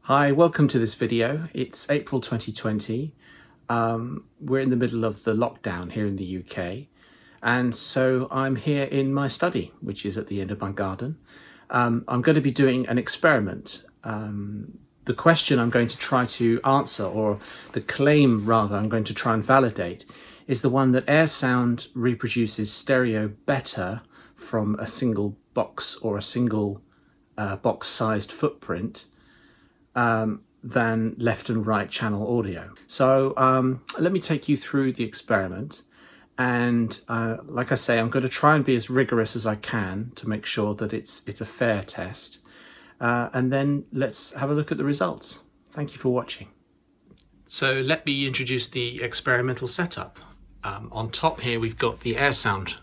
Hi, welcome to this video. It's April 2020. We're in the middle of the lockdown here in the UK, and so I'm here in my study, which is at the end of my garden. I'm going to be doing an experiment. The question I'm going to try to answer, or the claim rather I'm going to try and validate, is the one that Airsound reproduces stereo better from a single box or a single box-sized footprint than left and right channel audio. So let me take you through the experiment, and like I say, I'm going to try and be as rigorous as I can to make sure that it's a fair test, and then let's have a look at the results. Thank you for watching. So let me introduce the experimental setup. On top here we've got the Airsound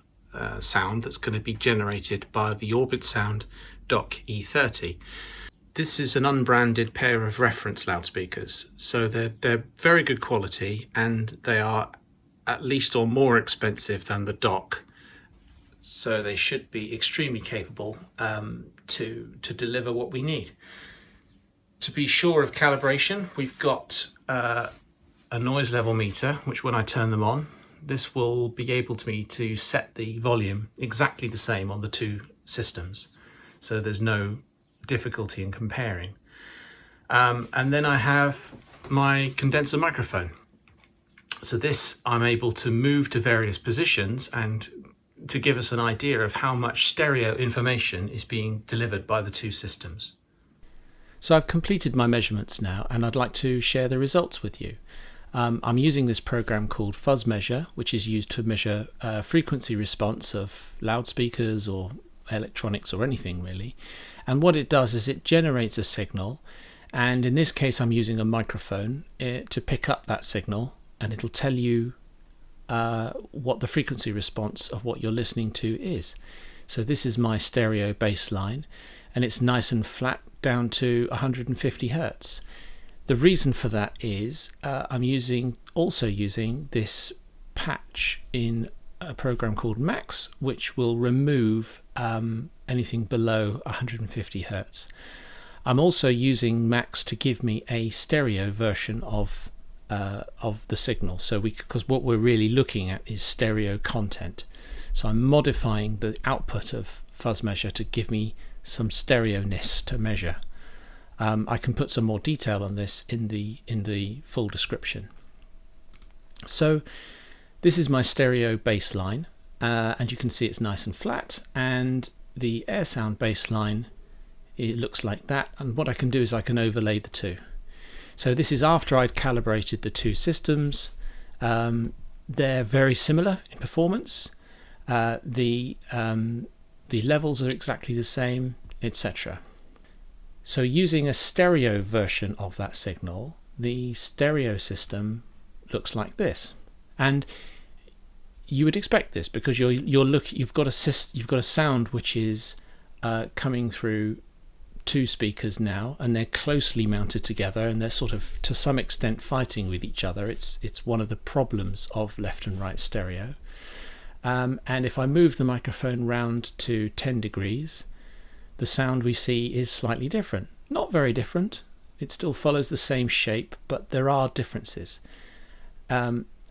sound that's going to be generated by the Orbit Sound Dock E30. This is an unbranded pair of reference loudspeakers, so they're very good quality, and they are at least or more expensive than the dock, so they should be extremely capable to deliver what we need. To be sure of calibration, we've got a noise level meter, which when I turn them on, this will be able to set the volume exactly the same on the two systems, so there's no difficulty in comparing. And then I have my condenser microphone. So this I'm able to move to various positions and to give us an idea of how much stereo information is being delivered by the two systems. So I've completed my measurements now, and I'd like to share the results with you. I'm using this program called Fuzz Measure, which is used to measure frequency response of loudspeakers or electronics or anything really. And what it does is it generates a signal, and in this case I'm using a microphone to pick up that signal, and it'll tell you what the frequency response of what you're listening to is. So this is my stereo baseline, and it's nice and flat down to 150 Hertz. The reason for that is I'm also using this patch in a program called Max, which will remove anything below 150 Hertz. I'm also using Max to give me a stereo version of the signal, because what we're really looking at is stereo content. So I'm modifying the output of Fuzz Measure to give me some stereo-ness to measure. I can put some more detail on this in the full description. So this is my stereo baseline, and you can see it's nice and flat, and the Airsound baseline, it looks like that, and what I can do is I can overlay the two. So this is after I'd calibrated the two systems. They're very similar in performance. The levels are exactly the same, etc. So using a stereo version of that signal, the stereo system looks like this. And you would expect this because you've got a sound which is coming through two speakers now, and they're closely mounted together, and they're sort of to some extent fighting with each other. It's one of the problems of left and right stereo. And if I move the microphone round to 10 degrees, the sound we see is slightly different. Not very different. It still follows the same shape, but there are differences.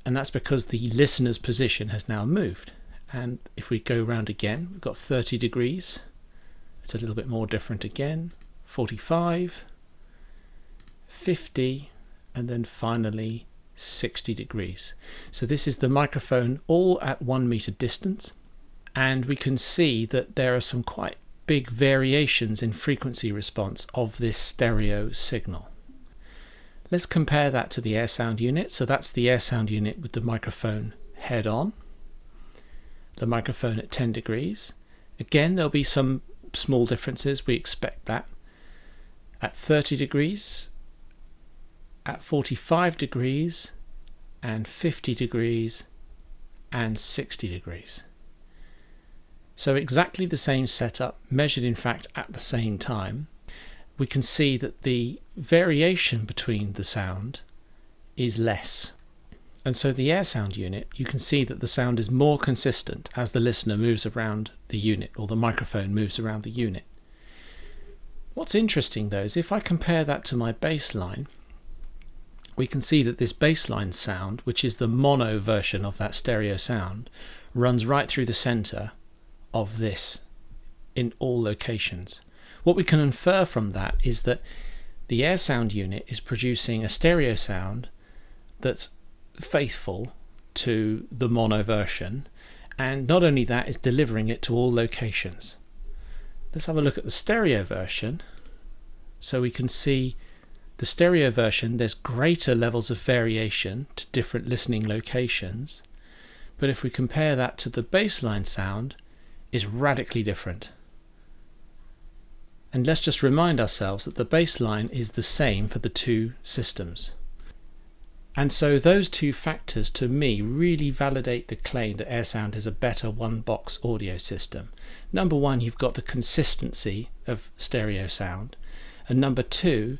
And that's because the listener's position has now moved. And if we go round again, we've got 30 degrees. It's a little bit more different again. 45, 50, and then finally 60 degrees. So this is the microphone all at 1 meter distance. And we can see that there are some quite big variations in frequency response of this stereo signal. Let's compare that to the Airsound unit. So that's the Airsound unit with the microphone head on, the microphone at 10 degrees. Again, there'll be some small differences, we expect that. At 30 degrees, at 45 degrees, and 50 degrees, and 60 degrees. So exactly the same setup, measured in fact at the same time. We can see that the variation between the sound is less. And so the Airsound unit, you can see that the sound is more consistent as the listener moves around the unit, or the microphone moves around the unit. What's interesting though is if I compare that to my baseline, we can see that this baseline sound, which is the mono version of that stereo sound, runs right through the center of this in all locations. What we can infer from that is that the Airsound unit is producing a stereo sound that's faithful to the mono version, and not only that, is delivering it to all locations. Let's have a look at the stereo version. So we can see the stereo version, there's greater levels of variation to different listening locations, but if we compare that to the baseline sound, is radically different. And let's just remind ourselves that the baseline is the same for the two systems. And so those two factors to me really validate the claim that Airsound is a better one-box audio system. Number one, you've got the consistency of stereo sound, and number two,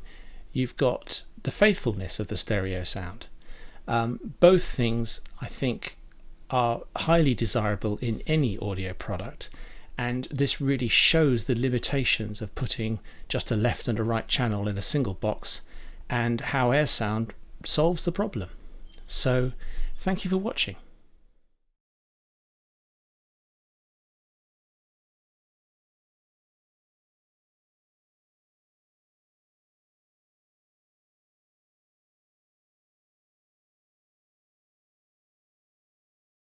you've got the faithfulness of the stereo sound. Both things I think are highly desirable in any audio product, and this really shows the limitations of putting just a left and a right channel in a single box, and how Airsound solves the problem. So thank you for watching.